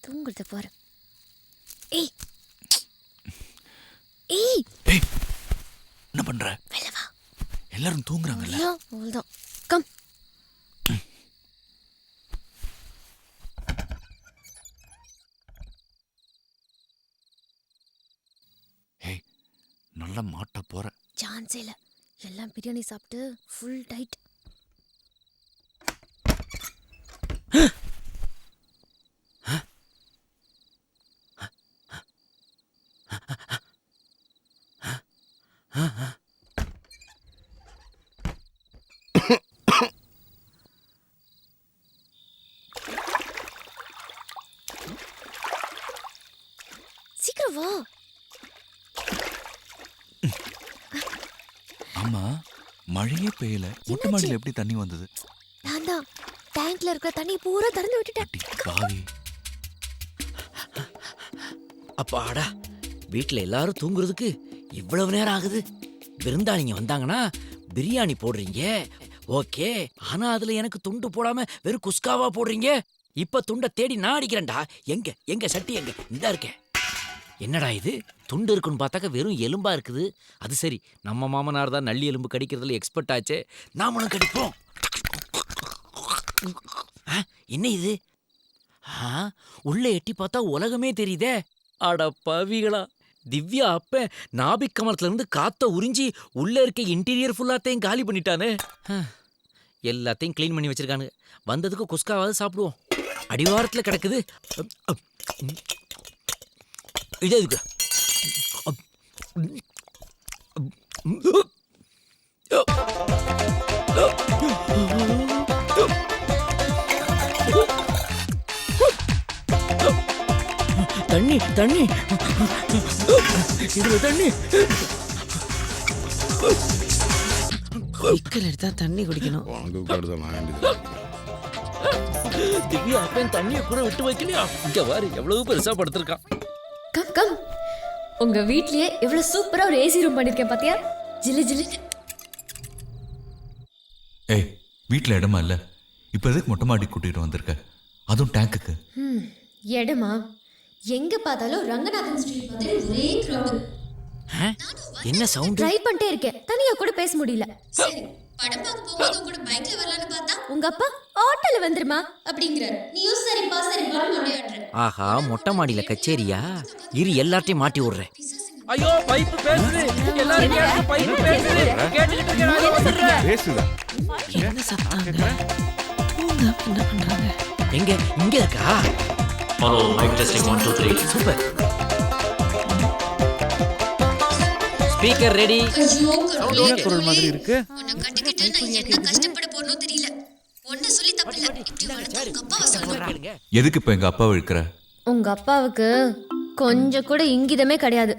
தூங்குறத பாரு. ஏய் ஏய் ஏய் என்ன பண்ற? வெளிய வா. எல்லாரும் தூங்குறாங்கல்ல. அவ்வளவுதான். கம். ஏய் நல்லா மாட்ட போற. சான்ஸே இல்ல. எல்லாம் பிரியாணி சாப்பிட்டு ஃபுல் டைட். சீக்கிரம் வா. ஆமா மழையே பெய்யல. மொட்டை மாடியில எப்படி தண்ணி வந்தது? நான் தான் டேங்க்ல இருக்கிற தண்ணி பூரா திறந்து விட்டுட்டேன். அடி பாவி. அப்பாடா, வீட்டில் எல்லாரும் தூங்குறதுக்கு இவ்வளவு நேரம் ஆகுது. விருந்தாளிங்க வந்தாங்கன்னா பிரியாணி போடுறீங்க ஓகே, ஆனா அதுல எனக்கு துண்டு போடாம வெறும் குஸ்காவா போடுறீங்க. இப்ப துண்டை தேடி நான் அடிக்கிறேன்டா. எங்க எங்க சட்டி எங்க? இந்தா இருக்கேன். என்னடா இது, துண்டு இருக்குன்னு பார்த்தாக்க வெறும் எலும்பா இருக்குது. அது சரி, நம்ம மாமனார் தான் நல்லி எலும்பு கடிக்கிறதுல எக்ஸ்பர்ட் ஆச்சே, நாமளும் கடிப்போம். என்ன இது? உள்ள எட்டி பார்த்தா உலகமே தெரியுதே. அட பவிகளா, திவ்யா அப்ப நாபிக் கமலத்துல இருந்து காத்த உறிஞ்சி உள்ள இருக்க இன்டீரியர் ஃபுல்லாத்தையும் காலி பண்ணிட்டானே. எல்லாத்தையும் கிளீன் பண்ணி வச்சிருக்கானுங்க. வந்ததுக்கு குஸ்காவாவது சாப்பிடுவோம். அடிவாரத்துல கிடக்குது. இது எதுக்கு? தண்ணி தண்ணி இதுல தண்ணி. எடுத்தா தண்ணி குடிக்கணும். திவ்யா அப்பன் தண்ணிய கூட விட்டு வைக்கலையா? இங்க பாரு எவ்வளவு பெருசா படுத்திருக்கான். Come come. உங்க வீட்லயே எவ்வளவு சூப்பரா ஒரு ஏசி ரூம் பண்ணிருக்கேன் பாத்தியா? ஜிலு ஜிலு. ஏய் வீட்ல இடமா இல்ல, இப்ப எதுக்கு மொட்டை மாடி கூட்டிட்டு வந்திருக்க? அதுவும் டேங்குக்கு. இடமா? எங்க பார்த்தாலும் ரங்கநாதன் ஸ்ட்ரீட் மாதிரி ஒரே கிரவுட். என்ன சவுண்ட்? ட்ரை பண்ணிட்டே இருக்கேன், தனியா கூட பேச முடியல. சரி, படம் பார்க்க போகும்போது கூட பைக்ல வரலான்னு பார்த்தா உங்க அப்பா ஆட்டோல வந்துருமா அப்படிங்கறாரு. நீயும் சரிப்பா சரிப்பான்னு மண்டையாடுற. ஆஹா, மொட்டை மாடியில கச்சேரியா? இரு எல்லார்ட்டையும் மாட்டி விடுறேன். ஐயோ பைப் பேசுது, எல்லாரும் கேளுங்க, பைப் பேசுது. கேட்டுக்கிட்டு இருக்க, நான் வந்துறேன். பேசுதா? என்ன சத்தம்? தூங்க என்ன பண்றாங்க? எங்க இங்க இருக்கா? Hello, mic testing 1 2 3. Super. Speaker ready. ஐயோ குரல் மாதிரி இருக்கு. உன்னை கட்டிக்கிட்டு நான் என்ன கஷ்டப்பட போறேனோ தெரியல. ஒண்ணு சொல்லி தப்பில்ல. இப்படி வளர்த்து உங்க அப்பாவை சொல்லுங்க. எதுக்கு இப்ப எங்க அப்பாவை இழுக்கிற? உங்க அப்பாவுக்கு கொஞ்சம் கூட இங்கிதமே கிடையாது.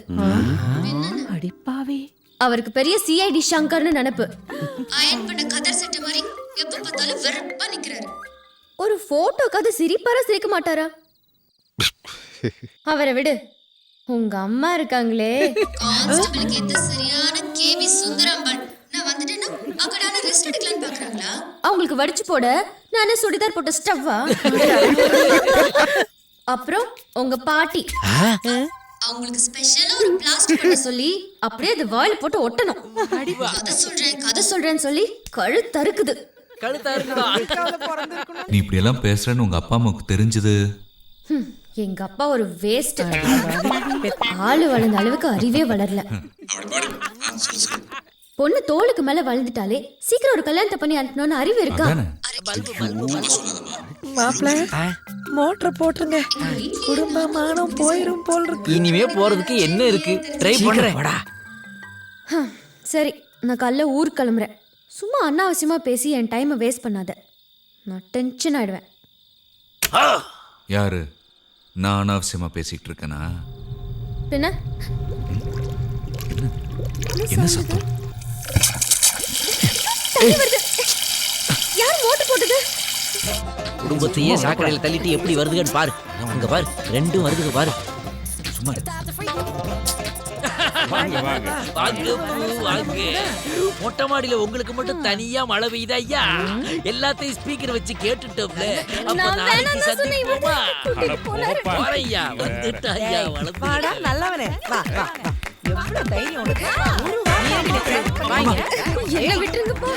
அடிப்பாவே. அவருக்கு பெரிய சிஐடி சங்கர்னு நினைப்பு. அயன் பண்ண கதர் செட்ட மாதிரி எப்ப பார்த்தாலும் வெறுப்பா நிக்கிறாரு. ஒரு போட்டோக்காவது சிரிப்பாரா சிரிக்க மாட்டாரா? அவரை விடு, உங்க அம்மா இருக்காங்களே. கான்ஸ்டபிளுக்கு ஏத்த சரியான கேவி சுந்தரம்பாள். நான் வந்துட்டேன்னா அக்கடான ரெஸ்ட் எடுக்கலாம்னு பாக்குறாங்களா? அவங்களுக்கு வடிச்சு போட நானே சுடிதார் போட்ட ஸ்டவ்வா? அப்புறம் உங்க பாட்டி அவங்களுக்கு ஸ்பெஷலா ஒரு பிளாஸ்டிக் பண்ண சொல்லி அப்படியே அது வாயில போட்டு ஒட்டணும். கதை சொல்றேன்னு சொல்லி கழுத்தறுக்குது. கழுத்தா இருக்குடா. நீ இப்படி எல்லாம் பேசுறேன்னு உங்க அப்பா அம்மாவுக்கு தெரிஞ்சது? எங்க அப்பா ஒரு வேஸ்ட். ஆளு வளர்ந்த அளவுக்கு அறிவே வளரல. பொண்ணு தோளுக்கு மேல வளர்ந்துட்டாலே சீக்கிரம் ஒரு கல்யாணத்தை பண்ணி அனுப்பணும்னு அறிவு இருக்கா? மாப்ள மோட்டர் போட்டுருங்க, குடும்பமானம் போயிரும் போல் இருக்கு. இனிமே போறதுக்கு என்ன இருக்கு? ட்ரை பண்றேன். வாடா. சரி, நான் காலைல ஊருக்கு கிளம்புறேன். சும்மா அனாவசியமா பேசி என் டைமை வேஸ்ட் பண்ணாத, நான் டென்ஷன் ஆயிடுவேன். யாரு? நான் அனாவசியமா பேசிட்டு இருக்கேனா? பின்ன என்ன சத்தம்? யார் மோட்டர் போட்டது? குடும்பத்தையே சாக்கடையில தள்ளிட்டு எப்படி வருதுன்னு பாரு. அங்க பாரு, ரெண்டும் வருதுங்க பாரு. சும்மா வாங்க வாங்க மொட்டை மாடியில உங்களுக்கு மட்டும் தனியா மழை பெய்யுதா ஐயா? எல்லாத்தையும் ஸ்பீக்கர் வச்சு கேட்டுட்டோம்ல. அப்ப நான் நாளைக்கு வேணாம்னு சொன்னேன், இவன் சந்திப்போமா? கூட்டிட்டு போனாரு. போறையா வந்துட்டா ஐயா வளர்ந்து. வாடா நல்லவனே வா வா வா. எவ்வளவு தைரியம் உனக்கு? நீ எங்க நிக்கிற? வாங்க. என்ன விட்டுருங்கப்பா.